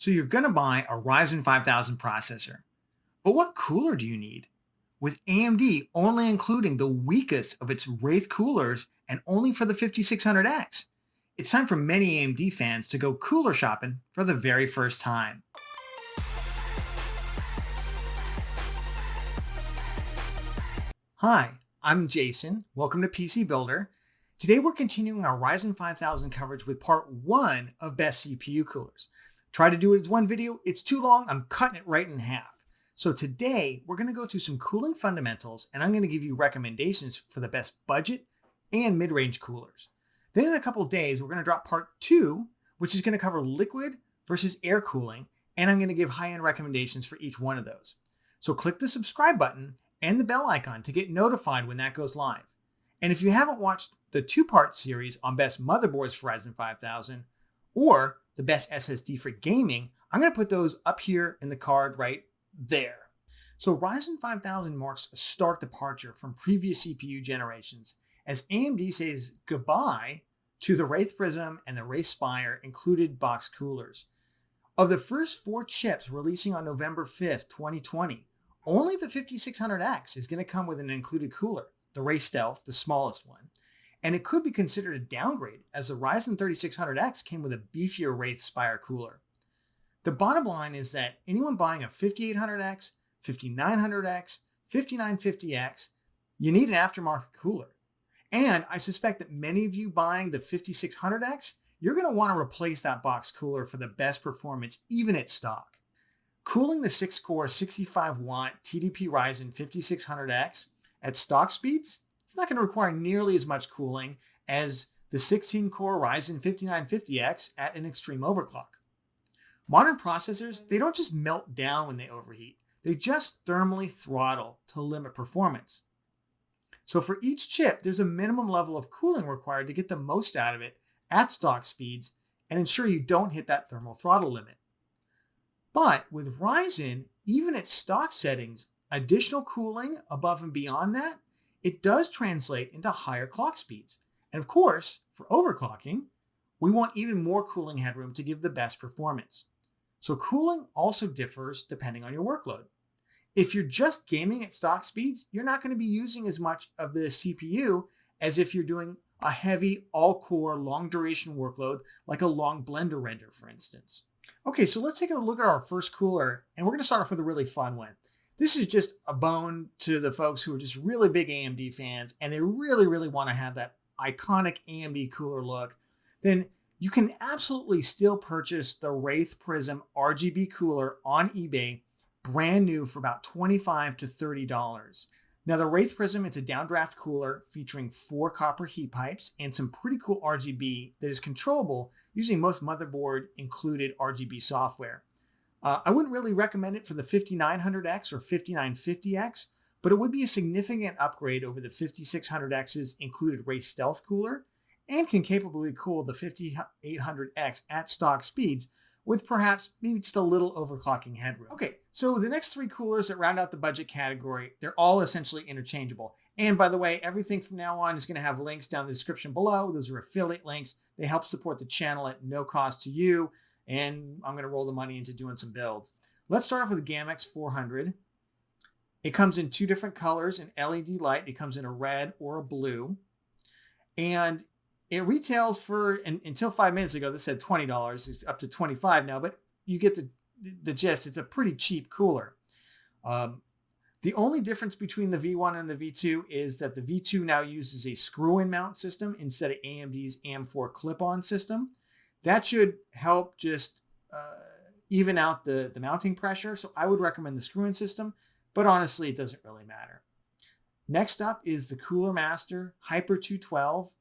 So you're going to buy a Ryzen 5000 processor. But what cooler do you need? With AMD only including the weakest of its Wraith coolers and only for the 5600X, it's time for many AMD fans to go cooler shopping for the very first time. Hi, I'm Jason. Welcome to PC Builder. Today we're continuing our Ryzen 5000 coverage with part 1 of best CPU coolers. Try to do it as one video, it's too long, I'm cutting it right in half. So today we're going to go through some cooling fundamentals and I'm going to give you recommendations for the best budget and mid-range coolers. Then in a couple of days we're going to drop part 2, which is going to cover liquid versus air cooling, and I'm going to give high-end recommendations for each one of those. So click the subscribe button and the bell icon to get notified when that goes live. And if you haven't watched the 2-part series on best motherboards for Ryzen 5000 or the best SSD for gaming, I'm going to put those up here in the card right there. So Ryzen 5000 marks a stark departure from previous CPU generations as AMD says goodbye to the Wraith Prism and the Wraith Spire included box coolers. Of the first 4 chips releasing on November 5th, 2020, only the 5600X is going to come with an included cooler, the Wraith Stealth, the smallest one. And it could be considered a downgrade as the Ryzen 3600X came with a beefier Wraith Spire cooler. The bottom line is that anyone buying a 5800X, 5900X, 5950X, you need an aftermarket cooler. And I suspect that many of you buying the 5600X, you're going to want to replace that box cooler for the best performance even at stock. Cooling the 6-core 65-watt TDP Ryzen 5600X at stock speeds, it's not going to require nearly as much cooling as the 16-core Ryzen 5950X at an extreme overclock. Modern processors, they don't just melt down when they overheat. They just thermally throttle to limit performance. So for each chip, there's a minimum level of cooling required to get the most out of it at stock speeds and ensure you don't hit that thermal throttle limit. But with Ryzen, even at stock settings, additional cooling above and beyond that, it does translate into higher clock speeds. And of course, for overclocking, we want even more cooling headroom to give the best performance. So cooling also differs depending on your workload. If you're just gaming at stock speeds, you're not going to be using as much of the CPU as if you're doing a heavy all-core long-duration workload like a long Blender render, for instance. Okay, so let's take a look at our first cooler, and we're going to start off with a really fun one. This is just a bone to the folks who are just really big AMD fans, and they really want to have that iconic AMD cooler look. Then you can absolutely still purchase the Wraith Prism RGB cooler on eBay, brand new for about $25 to $30. Now the Wraith Prism, it's a downdraft cooler featuring 4 copper heat pipes and some pretty cool RGB that is controllable using most motherboard included RGB software. I wouldn't really recommend it for the 5900X or 5950X, but it would be a significant upgrade over the 5600X's included Wraith Stealth cooler and can capably cool the 5800X at stock speeds with perhaps maybe just a little overclocking headroom. Okay, so the next 3 coolers that round out the budget category, they're all essentially interchangeable. And by the way, everything from now on is going to have links down in the description below. Those are affiliate links. They help support the channel at no cost to you. And I'm going to roll the money into doing some builds. Let's start off with the GAMX 400. It comes in 2 different colors, an LED light. It comes in a red or a blue. And it retails for, until 5 minutes ago, this said $20. It's up to $25 now, but you get the gist. It's a pretty cheap cooler. The only difference between the V1 and the V2 is that the V2 now uses a screw-in mount system instead of AMD's AM4 clip-on system. That should help just even out the mounting pressure. So I would recommend the screw-in system, but honestly, it doesn't really matter. Next up is the Cooler Master Hyper 212.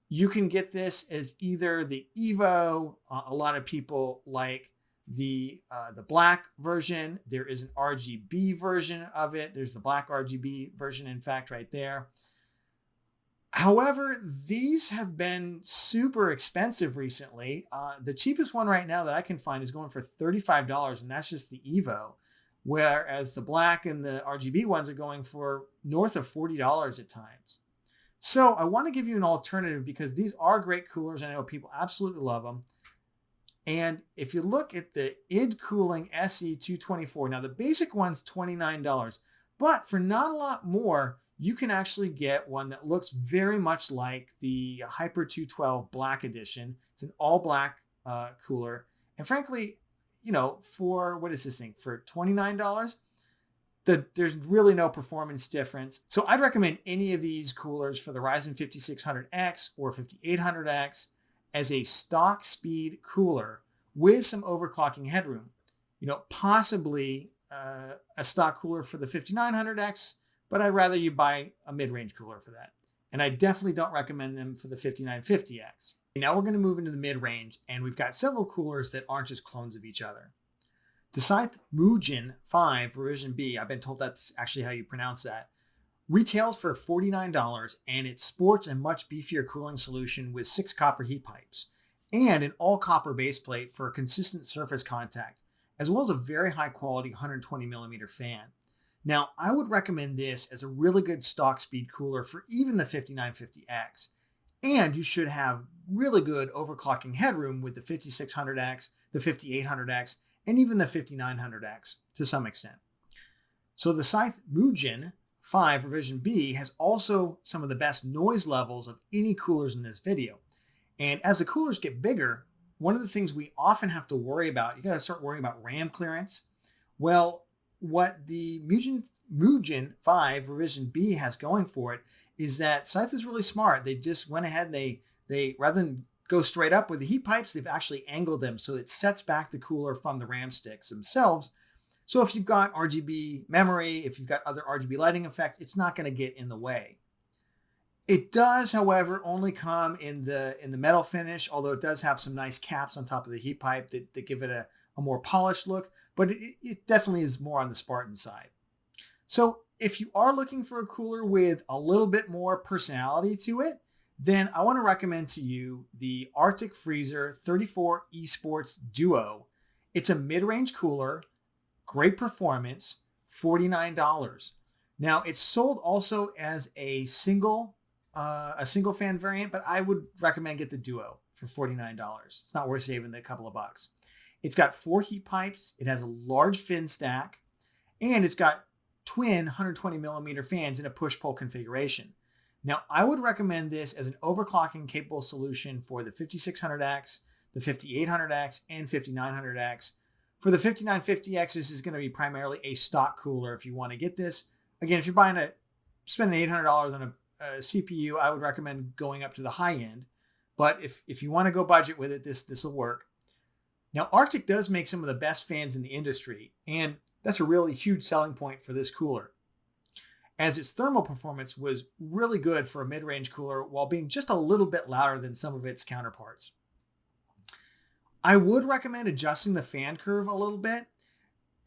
You can get this as either the Evo. A lot of people like the black version. There is an RGB version of it. There's the black RGB version, in fact, right there. However, these have been super expensive recently. The cheapest one right now that I can find is going for $35, and that's just the Evo, whereas the black and the RGB ones are going for north of $40 at times. So I want to give you an alternative because these are great coolers. I know people absolutely love them. And if you look at the id Cooling SE224, now the basic one's $29, but for not a lot more, you can actually get one that looks very much like the Hyper 212 Black Edition. It's an all black cooler. And frankly, for what is this thing? For $29, there's really no performance difference. So I'd recommend any of these coolers for the Ryzen 5600X or 5800X as a stock speed cooler with some overclocking headroom. Possibly a stock cooler for the 5900X, but I'd rather you buy a mid-range cooler for that. And I definitely don't recommend them for the 5950X. Now we're going to move into the mid-range, and we've got several coolers that aren't just clones of each other. The Scythe Mugen 5 Revision B, I've been told that's actually how you pronounce that, retails for $49, and it sports a much beefier cooling solution with 6 copper heat pipes and an all copper base plate for a consistent surface contact, as well as a very high quality 120 millimeter fan. Now, I would recommend this as a really good stock speed cooler for even the 5950X. And you should have really good overclocking headroom with the 5600X, the 5800X, and even the 5900X to some extent. So the Scythe Mugen 5 Revision B has also some of the best noise levels of any coolers in this video. And as the coolers get bigger, one of the things we often have to worry about, you got to start worrying about RAM clearance. Well, what the Mugen 5 Revision B has going for it is that Scythe is really smart. They just went ahead, they rather than go straight up with the heat pipes, they've actually angled them so it sets back the cooler from the RAM sticks themselves. So if you've got RGB memory, if you've got other RGB lighting effects, it's not going to get in the way. It does, however, only come in the metal finish, although it does have some nice caps on top of the heat pipe that give it a more polished look, but it definitely is more on the Spartan side. So if you are looking for a cooler with a little bit more personality to it, then I want to recommend to you the Arctic Freezer 34 Esports Duo. It's a mid-range cooler, great performance, $49. Now it's sold also as a single fan variant, but I would recommend get the Duo for $49. It's not worth saving the couple of bucks. It's got 4 heat pipes. It has a large fin stack, and it's got twin 120 millimeter fans in a push-pull configuration. Now, I would recommend this as an overclocking capable solution for the 5600X, the 5800X, and 5900X. For the 5950X, this is going to be primarily a stock cooler if you want to get this. Again, if you're spending $800 on a CPU, I would recommend going up to the high end. But if you want to go budget with it, this will work. Now, Arctic does make some of the best fans in the industry, and that's a really huge selling point for this cooler, as its thermal performance was really good for a mid-range cooler while being just a little bit louder than some of its counterparts. I would recommend adjusting the fan curve a little bit,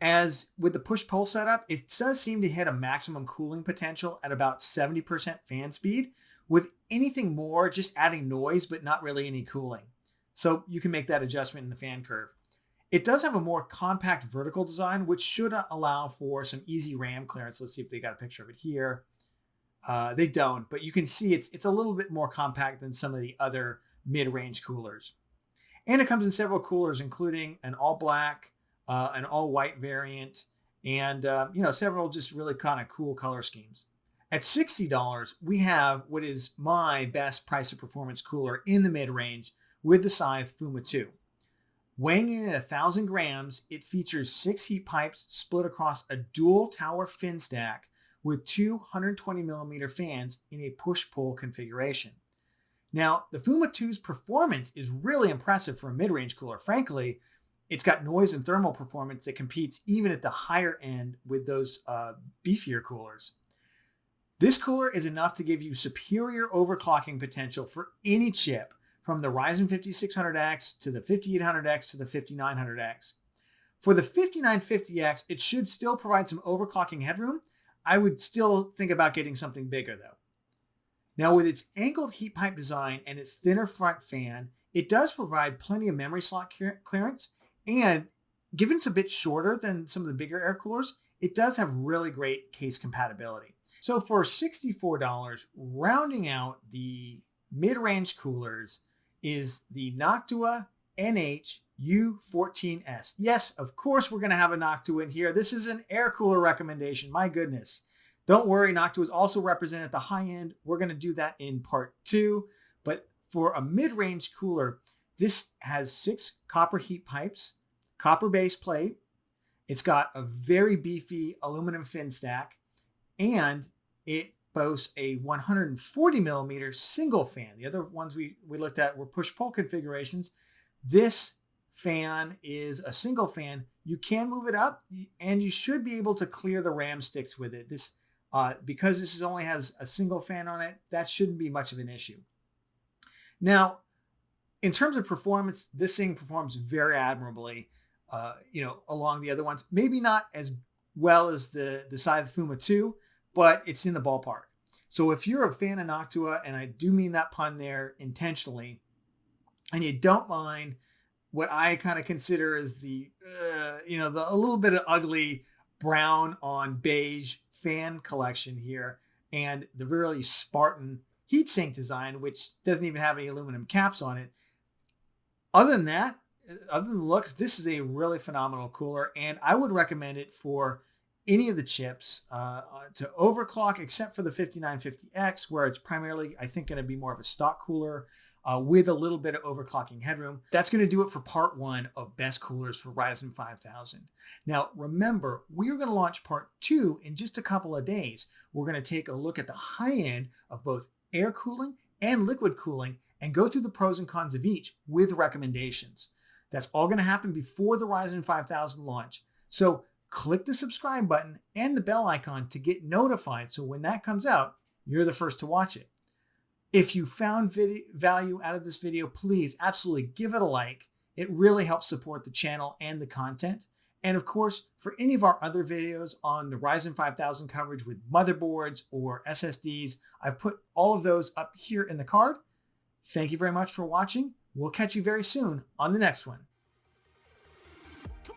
as with the push-pull setup, it does seem to hit a maximum cooling potential at about 70% fan speed, with anything more just adding noise but not really any cooling. So you can make that adjustment in the fan curve. It does have a more compact vertical design, which should allow for some easy RAM clearance. Let's see if they got a picture of it here. They don't, but you can see it's a little bit more compact than some of the other mid-range coolers. And it comes in several coolers, including an all-black, an all-white variant, and several just really kind of cool color schemes. At $60, we have what is my best price of performance cooler in the mid-range with the Scythe Fuma 2. Weighing in at 1,000 grams, it features 6 heat pipes split across a dual tower fin stack with 2 120 millimeter fans in a push-pull configuration. Now, the Fuma 2's performance is really impressive for a mid-range cooler. Frankly, it's got noise and thermal performance that competes even at the higher end with those beefier coolers. This cooler is enough to give you superior overclocking potential for any chip, from the Ryzen 5600X to the 5800X to the 5900X. For the 5950X, it should still provide some overclocking headroom. I would still think about getting something bigger though. Now, with its angled heat pipe design and its thinner front fan, it does provide plenty of memory slot clearance, and given it's a bit shorter than some of the bigger air coolers, it does have really great case compatibility. So for $64, rounding out the mid-range coolers is the Noctua NH U14S. Yes, of course we're going to have a Noctua in here. This is an air cooler recommendation. My goodness. Don't worry, Noctua is also represented at the high end. We're going to do that in part 2. But for a mid-range cooler, this has 6 copper heat pipes, copper base plate. It's got a very beefy aluminum fin stack, and it boasts a 140 millimeter single fan. The other ones we looked at were push-pull configurations. This fan is a single fan. You can move it up, and you should be able to clear the RAM sticks with it. This, because this only has a single fan on it, that shouldn't be much of an issue. Now, in terms of performance, this thing performs very admirably, along the other ones. Maybe not as well as the Fuma 2, but it's in the ballpark. So if you're a fan of Noctua, and I do mean that pun there intentionally, and you don't mind what I kind of consider as a little bit of ugly brown on beige fan collection here, and the really Spartan heatsink design, which doesn't even have any aluminum caps on it. Other than that, other than the looks, this is a really phenomenal cooler, and I would recommend it for any of the chips to overclock, except for the 5950X, where it's primarily, I think, going to be more of a stock cooler with a little bit of overclocking headroom. That's going to do it for part 1 of best coolers for Ryzen 5000. Now, remember, we're going to launch part 2 in just a couple of days. We're going to take a look at the high end of both air cooling and liquid cooling and go through the pros and cons of each with recommendations. That's all going to happen before the Ryzen 5000 launch. So click the subscribe button and the bell icon to get notified, so when that comes out, you're the first to watch it. If you found value out of this video, please absolutely give it a like. It really helps support the channel and the content. And of course, for any of our other videos on the Ryzen 5000 coverage with motherboards or SSDs, I've put all of those up here in the card. Thank you very much for watching. We'll catch you very soon on the next one. Come